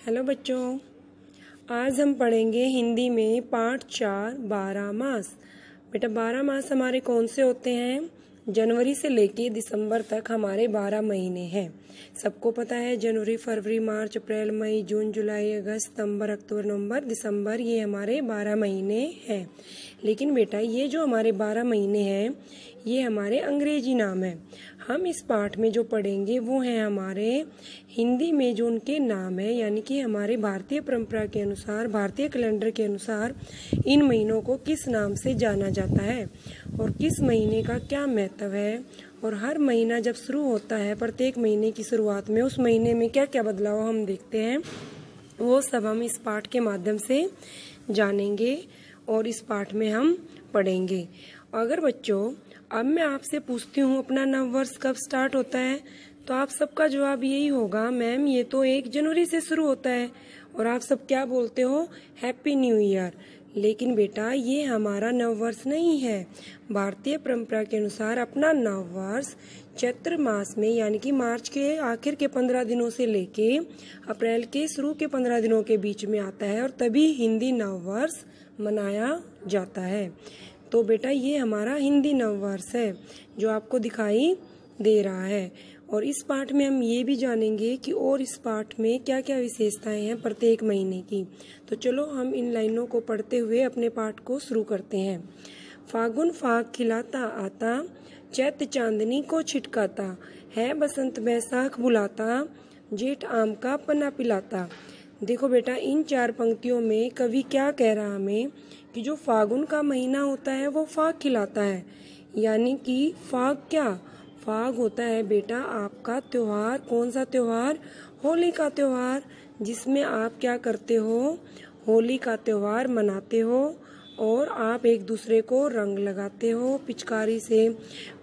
Hello बच्चों, आज हम पढ़ेंगे हिंदी में पाठ 4 12 मास। बेटा 12 मास हमारे कौन से होते हैं? जनवरी से लेके दिसंबर तक हमारे 12 महीने हैं। सबको पता है जनवरी, फरवरी, मार्च, अप्रैल, मई, जून, जुलाई, अगस्त, सितंबर, अक्टूबर, नवंबर, दिसंबर, ये हमारे 12 महीने हैं। लेकिन बेटा ये जो हमारे 12 महीने हैं ये हमारे अंग्रेजी नाम है। हम इस पाठ में जो पढ़ेंगे वो है हमारे हिंदी में जो उनके नाम है, यानी कि हमारे भारतीय परंपरा के अनुसार, भारतीय कैलेंडर के अनुसार इन महीनों को किस नाम से जाना जाता है और किस महीने का क्या महत्व है, और हर महीना जब शुरू होता है प्रत्येक महीने की शुरुआत में उस महीने में क्या क्या बदलाव हम देखते हैं, वो सब हम इस पाठ के माध्यम से जानेंगे और इस पाठ में हम पढ़ेंगे। अगर बच्चों अब मैं आपसे पूछती हूँ अपना नव वर्ष कब स्टार्ट होता है, तो आप सबका जवाब यही होगा, मैम ये तो 1 जनवरी से शुरू होता है। और आप सब क्या बोलते हो? Happy new year. लेकिन बेटा ये हमारा नव वर्ष नहीं है। भारतीय परंपरा के अनुसार अपना नव वर्ष चैत्र मास में, यानी कि मार्च के आखिर के 15 दिनों से लेके अप्रैल के शुरू के 15 दिनों के बीच में आता है, और तभी हिंदी नव वर्ष मनाया जाता है। तो बेटा ये हमारा हिंदी नव वर्ष है जो आपको दिखाई दे रहा है। और इस पाठ में हम ये भी जानेंगे कि और इस पाठ में क्या क्या विशेषताएं हैं प्रत्येक महीने की। तो चलो हम इन लाइनों को पढ़ते हुए अपने पाठ को शुरू करते हैं। फागुन फाग खिलाता आता, चैत चांदनी को छिटकाता, है बसंत बैसाख बुलाता, जेठ आम का पन्ना पिलाता। देखो बेटा इन 4 पंक्तियों में कवि क्या कह रहा हमें कि जो फागुन का महीना होता है वो फाग खिलाता है। यानी कि फाग क्या? फाग होता है बेटा आपका त्योहार। कौन सा त्योहार? होली का त्योहार, जिसमें आप क्या करते हो? होली का त्योहार मनाते हो और आप एक दूसरे को रंग लगाते हो, पिचकारी से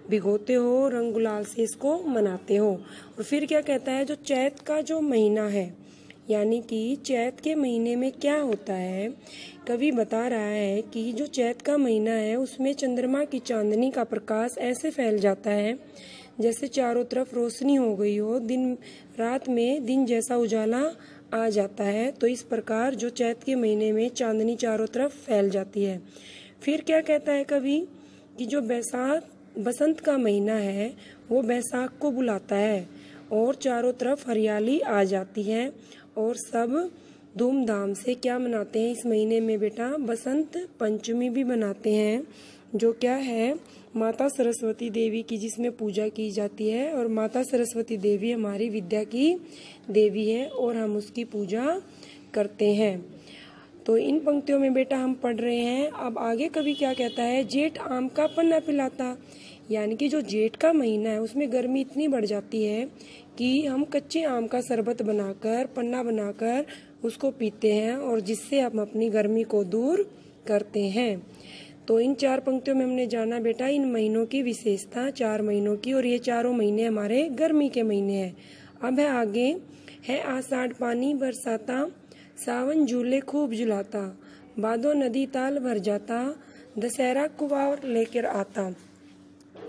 भिगोते हो, रंग गुलाल से इसको मनाते हो। और फिर क्या कहता है, जो चैत का जो महीना है, यानी कि चैत के महीने में क्या होता है, कवि बता रहा है कि जो चैत का महीना है उसमें चंद्रमा की चांदनी का प्रकाश ऐसे फैल जाता है जैसे चारों तरफ रोशनी हो गई हो, दिन रात में दिन जैसा उजाला आ जाता है। तो इस प्रकार जो चैत के महीने में चांदनी चारों तरफ फैल जाती है। फिर क्या कहता है कवि कि जो बैसाख बसंत का महीना है वो बैसाख को बुलाता है और चारों तरफ हरियाली आ जाती है और सब धूमधाम से क्या मनाते हैं इस महीने में बेटा? बसंत पंचमी भी मनाते हैं, जो क्या है माता सरस्वती देवी की, जिसमें पूजा की जाती है। और माता सरस्वती देवी हमारी विद्या की देवी है और हम उसकी पूजा करते हैं। तो इन पंक्तियों में बेटा हम पढ़ रहे हैं। अब आगे कवि क्या कहता है, जेठ आम का पन्ना पिलाता, यानी कि जो जेठ का महीना है उसमें गर्मी इतनी बढ़ जाती है कि हम कच्चे आम का शरबत बनाकर, पन्ना बनाकर उसको पीते हैं और जिससे हम अपनी गर्मी को दूर करते हैं। तो इन 4 पंक्तियों में हमने जाना बेटा इन महीनों की विशेषता, 4 महीनों की, और ये चारों महीने हमारे गर्मी के महीने हैं। अब है आगे, है आषाढ़ पानी बरसाता, सावन झूले खूब झुलाता, भादो नदी ताल भर जाता, दशहरा कुवार लेकर आता।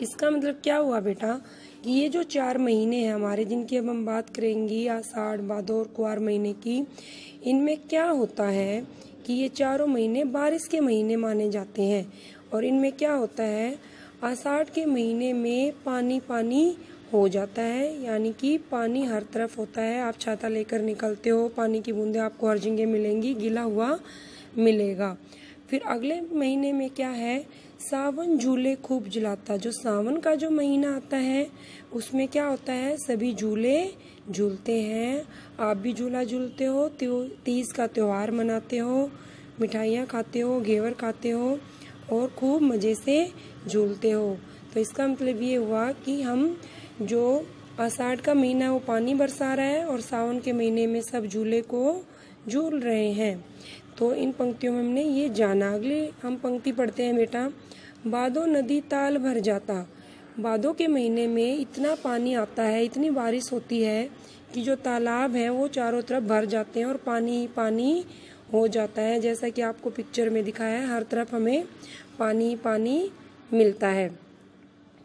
इसका मतलब क्या हुआ बेटा कि ये जो 4 महीने हैं हमारे, जिनकी अब हम बात करेंगी, आषाढ़, भादो और कुवार महीने की, इनमें क्या होता है कि ये चारों महीने बारिश के महीने माने जाते हैं। और इनमें क्या होता है, आषाढ़ के महीने में पानी पानी हो जाता है, यानी कि पानी हर तरफ होता है। आप छाता लेकर निकलते हो, पानी की बूंदें आपको हर जगह मिलेंगी, गीला हुआ मिलेगा। फिर अगले महीने में क्या है, सावन झूले खूब झुलाता। जो सावन का जो महीना आता है उसमें क्या होता है, सभी झूले झूलते हैं। आप भी झूला झूलते हो, तीज का त्योहार मनाते हो, मिठाइयाँ खाते हो, घेवर खाते हो और खूब मज़े से झूलते हो। तो इसका मतलब ये हुआ कि हम जो आषाढ़ का महीना वो पानी बरसा रहा है और सावन के महीने में सब झूले को झूल रहे हैं। तो इन पंक्तियों में हमने ये जाना। अगले हम पंक्ति पढ़ते हैं बेटा, भादो नदी ताल भर जाता। भादो के महीने में इतना पानी आता है, इतनी बारिश होती है कि जो तालाब हैं वो चारों तरफ भर जाते हैं और पानी पानी हो जाता है। जैसा कि आपको पिक्चर में दिखाया है, हर तरफ हमें पानी पानी मिलता है।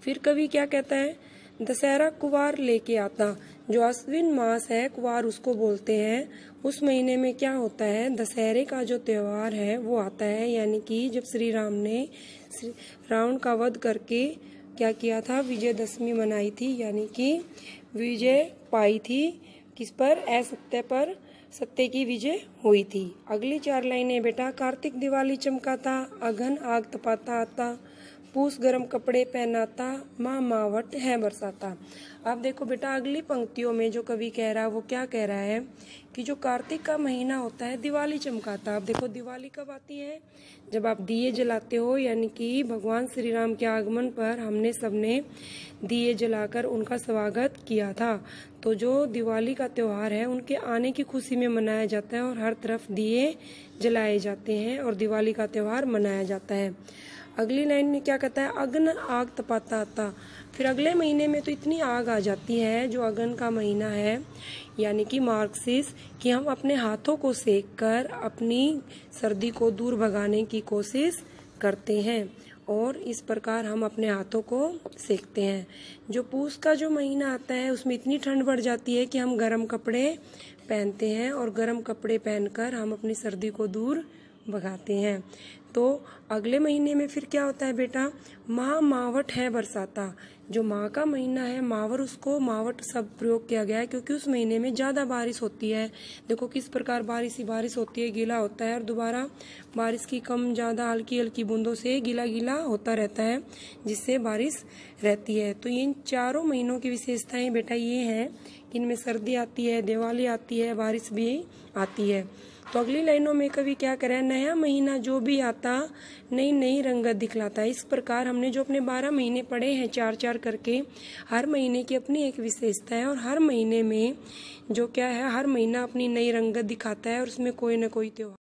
फिर कवि क्या कहता है, दशहरा कुवार लेके आता। जो अश्विन मास है, कुवार उसको बोलते हैं, उस महीने में क्या होता है, दशहरे का जो त्योहार है वो आता है, यानी कि जब श्री राम ने रावण का वध करके क्या किया था, विजयदशमी मनाई थी, यानी कि विजय पाई थी किस पर, असत्य पर सत्य की विजय हुई थी। अगली 4 लाइनें बेटा, कार्तिक दिवाली चमकाता, अघन आग तपाता आता, पूस गरम कपड़े पहनाता, माँ मावट है बरसाता। अब देखो बेटा अगली पंक्तियों में जो कवि कह रहा है वो क्या कह रहा है कि जो कार्तिक का महीना होता है दिवाली चमकाता। अब देखो दिवाली कब आती है, जब आप दिए जलाते हो, यानी कि भगवान श्री राम के आगमन पर हमने सबने दिए जलाकर उनका स्वागत किया था। तो जो दिवाली का त्योहार है उनके आने की खुशी में मनाया जाता है और हर तरफ दिए जलाए जाते हैं और दिवाली का त्योहार मनाया जाता है। अगली लाइन में क्या कहता है, अगन आग तपाता आता। फिर अगले महीने में तो इतनी आग आ जाती है, जो अगन का महीना है यानी कि मार्गशीर्ष, कि हम अपने हाथों को सेक कर अपनी सर्दी को दूर भगाने की कोशिश करते हैं और इस प्रकार हम अपने हाथों को सेकते हैं। जो पूस का जो महीना आता है उसमें इतनी ठंड बढ़ जाती है कि हम गर्म कपड़े पहनते हैं और गर्म कपड़े पहनकर हम अपनी सर्दी को दूर भगाते हैं। तो अगले महीने में फिर क्या होता है बेटा, माह मावट है बरसाता। जो माह का महीना है मावर, उसको मावट शब्द प्रयोग किया गया है क्योंकि उस महीने में ज़्यादा बारिश होती है। देखो किस प्रकार बारिश ही बारिश होती है, गीला होता है और दोबारा बारिश की कम ज़्यादा हल्की हल्की बूंदों से गीला गीला होता रहता है, जिससे बारिश रहती है। तो इन चारों महीनों की विशेषताएं बेटा ये हैं कि इनमें सर्दी आती है, दिवाली आती है, बारिश भी आती है। तो अगली लाइनों में कवि क्या कर रहा है, नया महीना जो भी आता नई नई रंगत दिखलाता है। इस प्रकार हमने जो अपने 12 महीने पढ़े हैं 4-4 करके, हर महीने की अपनी एक विशेषता है और हर महीने में जो क्या है, हर महीना अपनी नई रंगत दिखाता है और उसमें कोई न कोई त्योहार